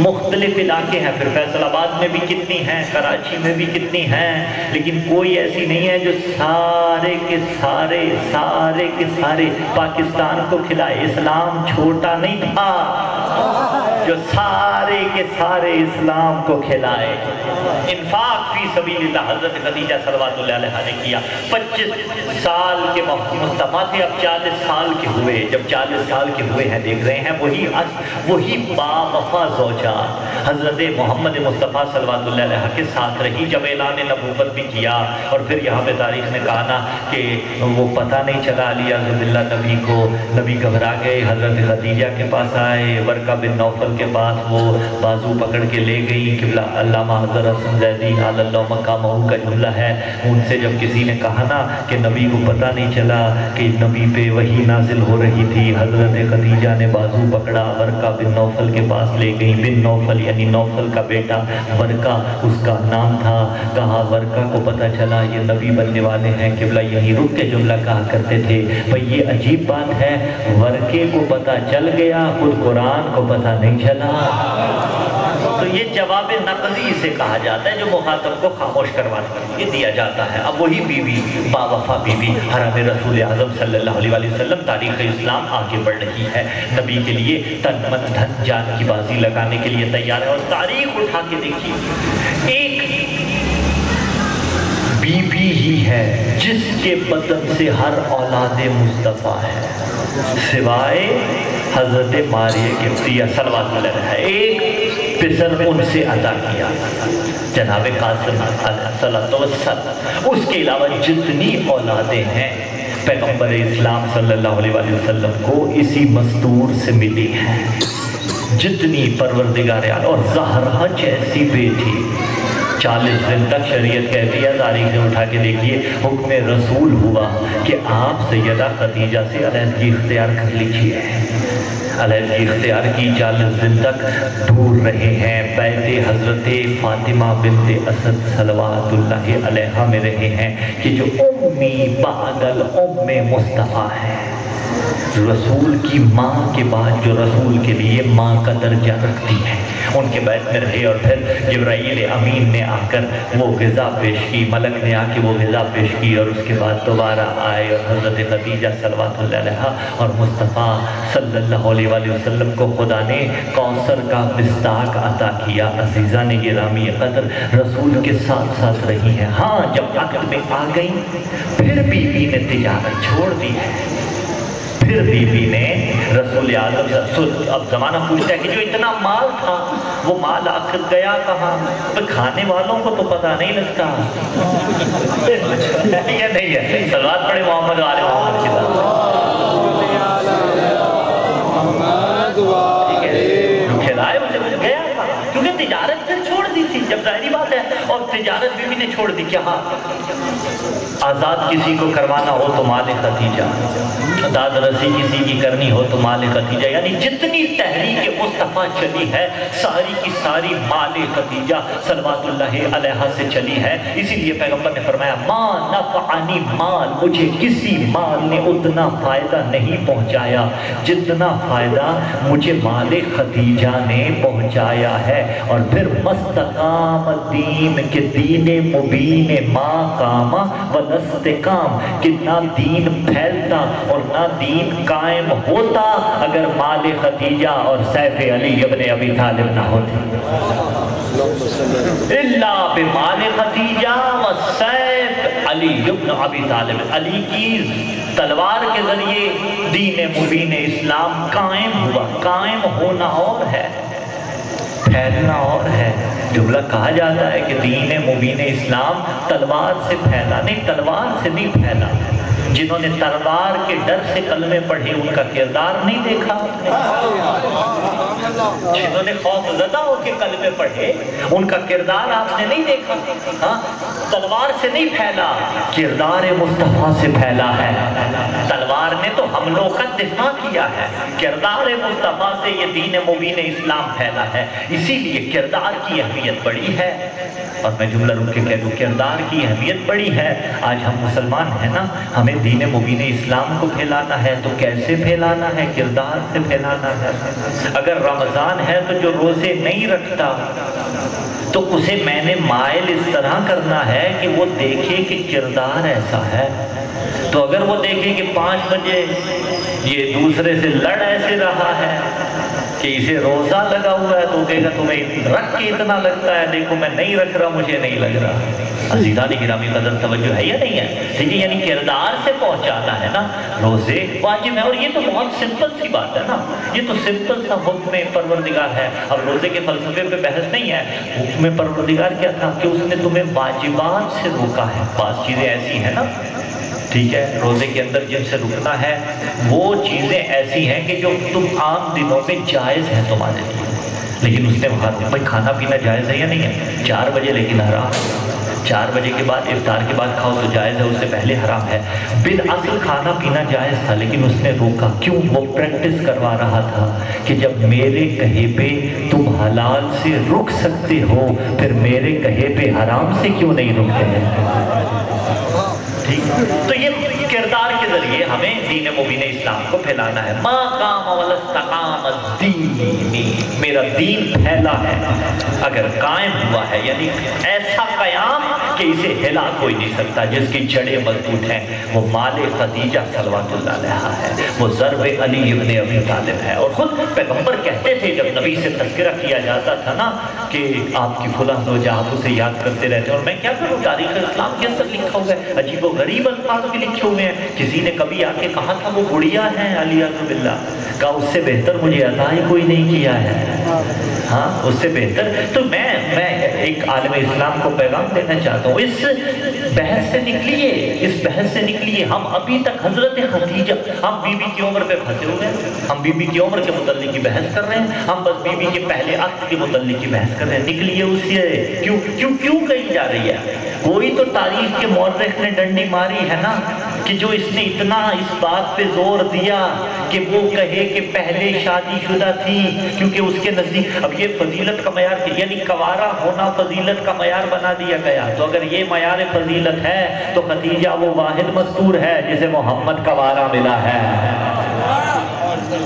مختلف علاقے ہیں، پھر فیصل آباد میں بھی کتنی ہیں، کراچی میں بھی کتنی ہیں، لیکن کوئی ایسی نہیں ہے جو سارے کے سارے پاکستان کو کھلائے۔ اسلام چھوٹا نہیں تھا جو سارے کے سارے اسلام کو کھلائے۔ انفاق فی سبیل اللہ حضرت خدیجہ صلوات اللہ علیہ نے کیا۔ 25 سال کے مصطفیٰ تھے، اب 40 سال کے ہوئے۔ جب 40 سال کے ہوئے ہیں، دیکھ رہے ہیں وہی با وفا زوجہ حضرت محمد مصطفیٰ صلوات اللہ علیہ کے ساتھ رہی۔ جب اعلان نبوت بھی کیا اور پھر یہاں پہ تاریخ نے کہا نا کہ وہ پتہ نہیں چلا علی عزب اللہ نبی کو، نبی گھبرا گئے، حضرت خدیجہ کے پاس آئے، ورقہ بن نوفل کے پاس وہ بازو پکڑ کے لے گئی۔ قبلہ علامہ حضرت حسن زیدی علی اللہ مقامہ کا جملہ ہے، ان سے جب کسی نے کہا نا کہ نبی کو پتہ نہیں چلا کہ نبی پہ وحی نازل ہو رہی تھی، حضرت خدیجہ نے بازو پکڑا، ورقہ بن نوفل کے پاس لے گئی۔ بن نوفل یعنی نوفل کا بیٹا، ورقہ اس کا نام تھا۔ کہا ورقہ کو پتہ چلا یہ نبی بننے والے ہیں، قبلہ یہی رک کے جملہ کہا کرتے تھے، بھئی یہ عجیب بات ہے، ورقے کو پتہ چل گیا، خود قرآن کو پتہ نہیں چلا۔ تو یہ جواب نقضی سے کہا جاتا ہے جو مخاطب کو خاموش کروانے کے لیے دیا جاتا ہے۔ اب وہی بیوی با وفا بیوی حرم رسول اعظم صلی اللہ علیہ وسلم، تاریخ اسلام آگے بڑھ رہی ہے، نبی کے لیے تن من دھن جان کی بازی لگانے کے لیے تیار ہے۔ اور تاریخ اٹھا کے دیکھیے، ایک بیوی ہی ہے جس کے بدن سے ہر اولاد مصطفیٰ ہے سوائے حضرت ماریہ قبطیہ صلوات اللہ علیہ، ایک پسر ان سے عطا کیا جناب قاسم صلی اللہ علیہ وسلم۔ اس کے علاوہ جتنی اولادیں ہیں پیغمبر اسلام صلی اللہ علیہ وسلم کو اسی مستور سے ملی ہیں، جتنی پروردگار عالم۔ اور زہرا جیسی بیٹی 40 دن تک شریعت کہتی ہے، تاریخ سے اٹھا کے دیکھیے، حکم رسول ہوا کہ آپ سیدہ خدیجہ سے علیحدگی اختیار کر لیجیے۔ علیحدگی اختیار کی، 40 دن تک دور رہے ہیں، بیت حضرت فاطمہ بنت اسد صلوات اللہ علیہ میں رہے ہیں کہ جو امی بعد الام مصطفیٰ ہے، رسول کی ماں کے بعد جو رسول کے لیے ماں کا درجہ رکھتی ہے، ان کے بیت میں رہے۔ اور پھر جبرائیل امین نے آ کر وہ غذا پیش کی، ملک نے آ کے وہ غذا پیش کی، اور اس کے بعد دوبارہ آئے اور حضرت خدیجہ صلوات اللہ علیہ اور مصطفیٰ صلی اللہ علیہ وسلم کو خدا نے کوثر کا مصداق عطا کیا۔ عزیزان گرامی قدر رسول کے ساتھ ساتھ رہی ہیں۔ ہاں جب عقد میں آ گئی پھر بیوی نے تجارت چھوڑ دی ہے، پھر بیوی نے رسول اعظم۔ اب زمانہ پوچھتا ہے کہ جو اتنا مال تھا وہ مال آخر گیا کہاں؟ تو کھانے والوں کو تو پتہ نہیں لگتا یہ نہیں ہے۔ صلوات پڑھے محمد و آل محمد کی ذات۔ کھلائے مجھے گیا کیونکہ تجارت پھر چھوڑ دی تھی، جب ظاہری بات ہے، اور تجارت بیوی نے چھوڑ دی۔ کیا آزاد کسی کو کروانا ہو تو مال خدیجہ، داد رسی کسی کی کرنی ہو تو مال خدیجہ، یعنی جتنی تحریک مصطفیٰ چلی ہے ساری کی ساری مال خدیجہ صلوات اللہ علیہ سے چلی ہے۔ اسی لیے پیغمبر نے فرمایا ما نفعنی مال، مجھے کسی مال نے اتنا فائدہ نہیں پہنچایا جتنا فائدہ مجھے مال خدیجہ نے پہنچایا ہے۔ اور پھر مستقام الدین کے دین مبین ما قام ولستقام، کہ نہ دین پھیلتا اور نہ دین قائم ہوتا اگر مال خدیجہ اور سیف علی ابن ابی طالب نہ ہوتے۔ الا بمال خدیجہ و سیف علی ابن ابی طالب، علی کی تلوار کے ذریعے دین مبین اسلام قائم ہوا۔ قائم ہونا اور ہے، پھیلنا اور ہے۔ جملہ کہا جاتا ہے کہ دین مبین اسلام تلوار سے پھیلا، نہیں، تلوار سے نہیں پھیلا۔ جنہوں نے تلوار کے ڈر سے کلمے پڑھے ان کا کردار نہیں دیکھا، جنہوں نے خوف زدہ ہو کے کلمے پڑھے ان کا کردار آپ نے نہیں دیکھا۔ ہاں، تلوار سے نہیں پھیلا، کردار مصطفیٰ سے پھیلا ہے۔ تلوار نے تو حملوں کا دفاع کیا ہے، کردار مصطفیٰ سے یہ دین مبین اسلام پھیلا ہے۔ اسی لیے کردار کی اہمیت بڑی ہے۔ اور میں جملہ رک کے کہہ دوں، کردار کی اہمیت بڑی ہے۔ آج ہم مسلمان ہیں نا، ہمیں دین مبین اسلام کو پھیلانا ہے تو کیسے پھیلانا ہے؟ کردار سے پھیلانا ہے۔ اگر رمضان ہے تو جو روزے نہیں رکھتا تو اسے میں نے مائل اس طرح کرنا ہے کہ وہ دیکھے کہ کردار ایسا ہے۔ تو اگر وہ دیکھے کہ 5 بجے یہ دوسرے سے لڑ ایسے رہا ہے کہ اسے روزہ لگا ہوا ہے، تو کہے گا تمہیں رکھ کے اتنا لگتا ہے، دیکھو میں نہیں رکھ رہا، مجھے نہیں لگ رہا۔ عزیزان گرامی قدر توجہ ہے یا نہیں ہے؟ ٹھیک ہے، یعنی کردار سے پہنچانا ہے نا۔ روزے واجب ہے، اور یہ تو بہت سمپل سی بات ہے نا، یہ تو سمپل سا حکم پروردگار ہے۔ اب روزے کے فلسفے پہ بحث نہیں ہے، حکم پروردگار کیا تھا کہ اس نے تمہیں واجبات سے روکا ہے۔ بعض چیزیں ایسی ہیں نا، ٹھیک ہے، روزے کے اندر جن سے رکنا ہے وہ چیزیں ایسی ہیں کہ جو تم عام دنوں میں جائز ہیں تمہارے لیے، لیکن اس نے کہا بھائی کھانا پینا جائز ہے یا نہیں ہے؟ 4 بجے لیکن حرام ہے۔ 4 بجے کے بعد افطار کے بعد کھاؤ تو جائز ہے، اس سے پہلے حرام ہے۔ بالاصل کھانا پینا جائز تھا لیکن اس نے روکا، کیوں؟ وہ پریکٹس کروا رہا تھا کہ جب میرے کہے پہ تم حلال سے رک سکتے ہو پھر میرے کہے پہ حرام سے کیوں نہیں رکتے ہیں؟ ٹھیک، تو یہ کردار کے ذریعے ہمیں دین مبین اسلام کو پھیلانا ہے۔ ما قام ولا استقام الدین، میرا دین پھیلا ہے اگر قائم ہوا ہے، یعنی ایسا قیام کہ اسے ہلا کوئی نہیں سکتا، جس کی جڑیں مضبوط ہیں۔ وہ مال خدیجہ صلوات اللہ علیہا ہے، وہ ضرب علی ابن ابی طالب ہے۔ اور خود پیغمبر کہتے تھے جب نبی سے تذکرہ کیا جاتا تھا نا کہ آپ کی فلاں نوجہ آپ اسے یاد کرتے رہتے ہیں، اور میں کیا کروں، تاریخ اسلام کے اندر لکھا ہوا ہے، عجیب و غریب الفاظ بھی لکھے ہوئے ہیں۔ کسی نے کبھی آ کے کہا تھا وہ گڑیا ہے علیہ باللہ، کہا اس سے بہتر مجھے عطا ہی کوئی نہیں کیا ہے۔ ہاں، اس سے بہتر۔ تو میں ایک عالم اسلام کو پیغام دینا چاہتا ہوں، اس بحث سے نکلیے، اس بحث سے نکلیے۔ ہم ابھی تک حضرت خدیجہ، ہم بی بی کی عمر پہ پھنسے ہوئے ہیں، ہم بی بی کی عمر کے متعلق کی بحث کر رہے ہیں، ہم بس بی بی کے پہلے عقد کے متعلق کی بحث کر رہے ہیں۔ نکلیے اس سے، کیوں کہیں جا رہی ہے؟ کوئی تو تاریخ کے مورخ نے ڈنڈی ماری ہے نا کہ جو اس نے اتنا اس بات پہ زور دیا کہ وہ کہے کہ پہلے شادی شدہ تھی، کیونکہ اس کے نزدیک اب یہ فضیلت کا معیار، یعنی کوارا ہونا فضیلت کا معیار بنا دیا گیا۔ تو اگر یہ معیار فضیلت ہے تو خدیجہ وہ واحد مستور ہے جسے محمد کوارا ملا ہے۔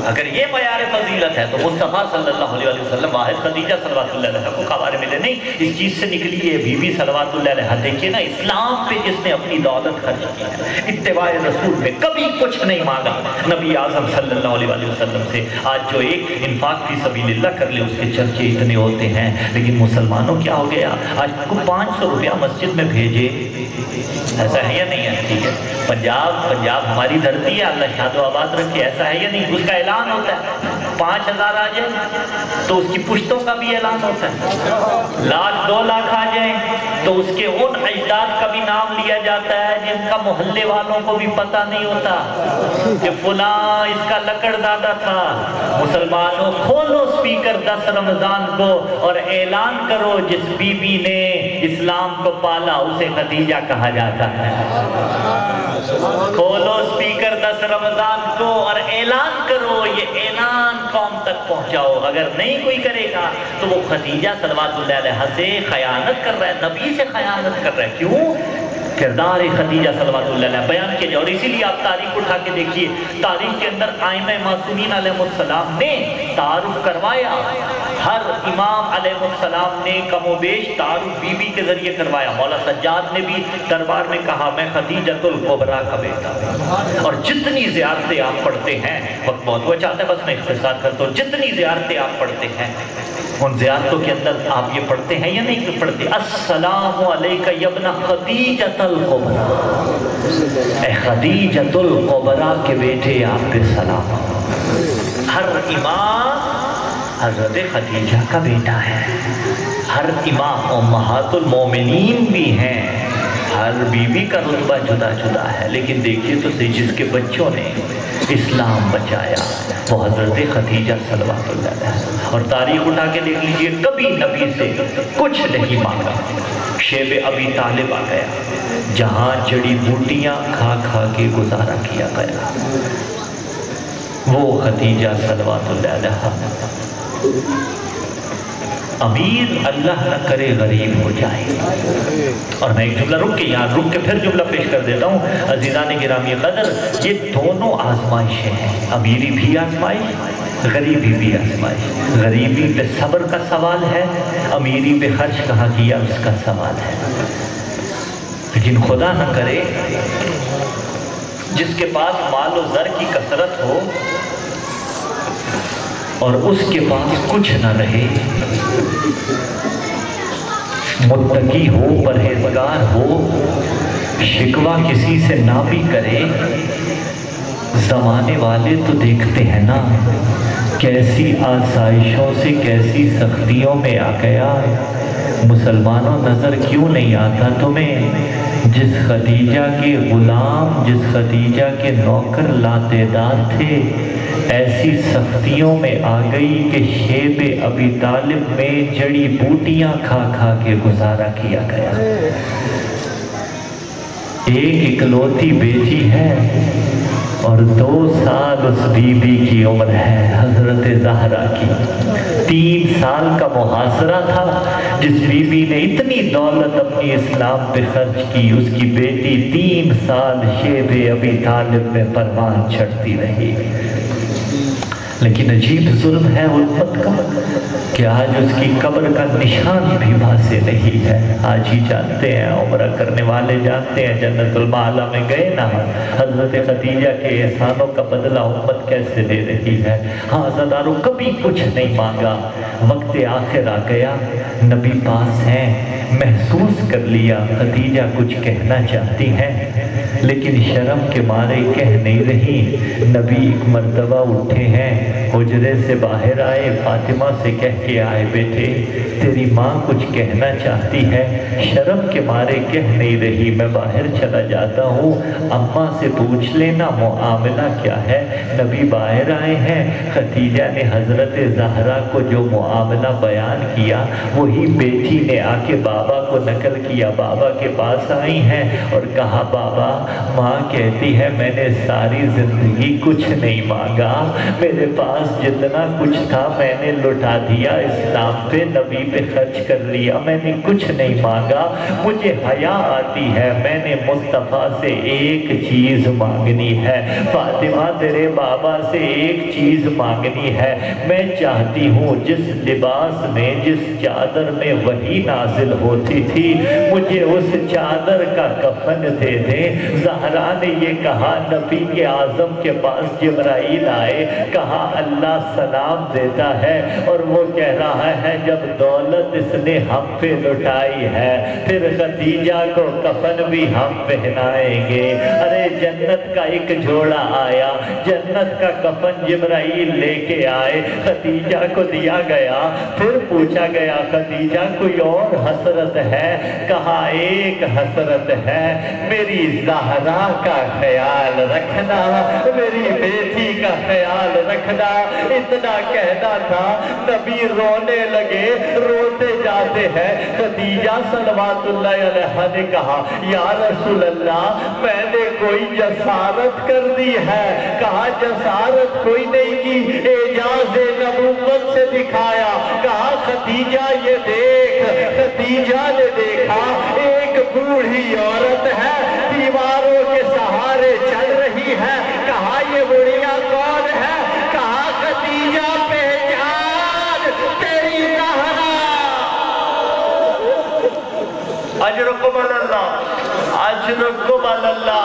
اگر یہ معیار فضیلت ہے تو مصطفیٰ صلی اللہ علیہ وسلم واحد خدیجہ صلوات اللہ علیہ کو کوارے ملے نہیں۔ اس چیز سے نکلی ہے بی بی صلوات اللہ علیہ، دیکھیے نا اسلام پہ جس نے اپنی دولت خرچ کی ہے، اتباع رسول پہ کبھی کچھ نہیں مانگا نبی اعظم صلی اللہ علیہ وسلم سے۔ آج جو ایک انفاق فی سبیل اللہ کر لے اس کے چرچے اتنے ہوتے ہیں، لیکن مسلمانوں کیا ہو گیا؟ آج کو 500 روپیہ مسجد میں بھیجے، ایسا ہے یا نہیں ہے؟ ٹھیک ہے، پنجاب ہماری دھرتی ہے، اللہ شاد و آباد رکھے، ایسا ہے یا نہیں؟ اس کا اعلان ہوتا ہے 5000 آ جائیں تو اس کی پشتوں کا بھی اعلان ہوتا ہے، 1,00,000 2 لاکھ آ جائیں تو اس کے ان اجداد کا بھی نام لیا جاتا ہے جن کا محلے والوں کو بھی پتہ نہیں ہوتا کہ فلاں اس کا لکڑ دادا تھا۔ مسلمانوں کھولو سپیکر 10 رمضان کو اور اعلان کرو جس بی بی نے اسلام کو پالا اسے خدیجہ کہا جاتا ہے۔ کھولو سپیکر 10 رمضان کو اور اعلان کرو، یہ اعلان قوم تک پہنچاؤ۔ اگر نہیں کوئی کرے گا تو وہ خدیجہ صلوات اللہ علیہ سے خیانت کر رہا ہے، نبی سے خیانت کر رہا ہے۔ کیوں؟ کردار خدیجہ صلوات اللہ علیہ بیان کیا جائے۔ اور اسی لیے آپ تاریخ اٹھا کے دیکھیے، تاریخ کے اندر ائمہ معصومین علیہ السلام نے تعارف کروایا، ہر امام علیہ السلام نے کم و بیش تعارف بی بی کے ذریعے کروایا۔ مولا سجاد نے بھی دربار میں کہا میں خدیجۃ الکبریٰ کا بیٹا ہوں۔ اور جتنی زیارتیں آپ پڑھتے ہیں، وقت بہت ہوا چاہتا ہے بس میں اختصار کرتا ہوں، جتنی زیارتیں آپ پڑھتے ہیں ان زیارتوں کے اندر آپ یہ پڑھتے ہیں یا نہیں پڑھتے؟ السلام علیکہ یا ابن خدیجۃ الکبریٰ، اے خدیجۃ الکبریٰ کے بیٹے آپ پہ سلام۔ ہر امام حضرت خدیجہ کا بیٹا ہے، ہر امام امہات المومنین بھی ہیں، ہر بیوی کا رتبہ جدا جدا ہے، لیکن دیکھیے تو صحیح جس کے بچوں نے اسلام بچایا وہ حضرت خدیجہ صلوات اللہ علیہ۔ اور تاریخ اٹھا کے دیکھ لیجئے، کبھی نبی سے کچھ نہیں مانگا۔ شیب ابی طالب آ گیا، جہاں جڑی بوٹیاں کھا کھا کے گزارا کیا گیا، وہ خدیجہ صلوات اللہ علیہ امیر اللہ نہ کرے غریب ہو جائے۔ اور میں ایک جملہ رک کے پھر جملہ پیش کر دیتا ہوں۔ عزیزان گرامی قدر، یہ دونوں آزمائشیں ہیں، امیری بھی آزمائش، غریبی بھی آزمائش۔ غریبی پہ صبر کا سوال ہے، امیری پہ خرچ کہاں کیا اس کا سوال ہے۔ لیکن خدا نہ کرے جس کے پاس مال و زر کی کثرت ہو اور اس کے پاس کچھ نہ رہے، متقی ہو، پرہیزگار ہو، شکوہ کسی سے نہ بھی کرے۔ زمانے والے تو دیکھتے ہیں نا کیسی آسائشوں سے کیسی سختیوں میں آ گیا۔ مسلمانوں نظر کیوں نہیں آتا تمہیں؟ جس خدیجہ کے غلام، جس خدیجہ کے نوکر لاتعداد تھے، ایسی سختیوں میں آ گئی کہ شیب ابی طالب میں جڑی بوٹیاں کھا کھا کے گزارا کیا گیا۔ ایک اکلوتی بیٹی ہے اور 2 سال اس بی بی کی عمر ہے، حضرت زہرا کی۔ 3 سال کا محاصرہ تھا، جس بی بی نے اتنی دولت اپنی اسلام پہ خرچ کی، اس کی بیٹی 3 سال شیب ابی طالب میں پروان چڑھتی رہی۔ لیکن عجیب ظلم ہے امت کا کہ آج اس کی قبر کا نشان بھی واضح نہیں ہے۔ آج ہی جانتے ہیں، عمرہ کرنے والے جانتے ہیں، جنت المعلا میں گئے نا، حضرت خدیجہ کے احسانوں کا بدلہ امت کیسے لے رہی ہے۔ ہاں عزادارو، کبھی کچھ نہیں مانگا، وقت آخر آ گیا، نبی پاس ہیں، محسوس کر لیا خدیجہ کچھ کہنا چاہتی ہیں، لیکن شرم کے مارے کہہ نہیں رہی۔ نبی ایک مرتبہ اٹھے ہیں، حجرے سے باہر آئے، فاطمہ سے کہہ کے آئے، بیٹے تیری ماں کچھ کہنا چاہتی ہے، شرم کے مارے کہہ نہیں رہی، میں باہر چلا جاتا ہوں، اماں سے پوچھ لینا معاملہ کیا ہے۔ نبی باہر آئے ہیں، خدیجہ نے حضرت زہرا کو جو معاملہ بیان کیا وہی بیٹی نے آ کے بابا کو نقل کیا۔ بابا کے پاس آئی ہیں اور کہا، بابا ماں کہتی ہے میں نے ساری زندگی کچھ نہیں مانگا، میرے پاس جتنا کچھ تھا میں نے لٹا دیا، اسلام پہ نبی پہ خرچ کر لیا، میں نے کچھ نہیں مانگا، مجھے حیا آتی ہے، میں نے مصطفیٰ سے ایک چیز مانگنی ہے، فاطمہ تیرے بابا سے ایک چیز مانگنی ہے، میں چاہتی ہوں جس لباس میں، جس چادر میں وحی نازل ہوتی تھی، مجھے اس چادر کا کفن دے دیں۔ زہرا نے یہ کہا، نبی کے اعظم کے پاس جبرائیل آئے، کہا اللہ سلام دیتا ہے اور وہ کہہ رہا ہے جب دولت اس نے ہم پہ لٹائی ہے پھر خدیجہ کو کفن بھی ہم پہنائیں گے۔ ارے جنت کا ایک جوڑا آیا، جنت کا کفن جبرائیل لے کے آئے، خدیجہ کو دیا گیا، پھر پوچھا گیا خدیجہ کوئی اور حسرت ہے؟ کہا ایک حسرت ہے، میری زہرا کا خیال رکھنا، میری بیٹی کا خیال رکھنا۔ اتنا کہنا تھا، نبی رونے لگے، روتے جاتے ہیں۔ خدیجہ صلوات اللہ علیہ نے کہا، یا رسول اللہ میں نے کوئی جسارت کر دی ہے؟ کہا جسارت کوئی نہیں کی، اعجاز نبوت سے دکھایا۔ کہا خدیجہ یہ دیکھ، خدیجہ نے دیکھا ایک بوڑھی عورت ہے، دیواروں کے سہارے چل رہی ہے۔ کہا یہ بڑھیا کون ہے؟ کہا خدیجہ پہچان، تیری زہرا۔ اجرکم اللہ، اجرکم اللہ،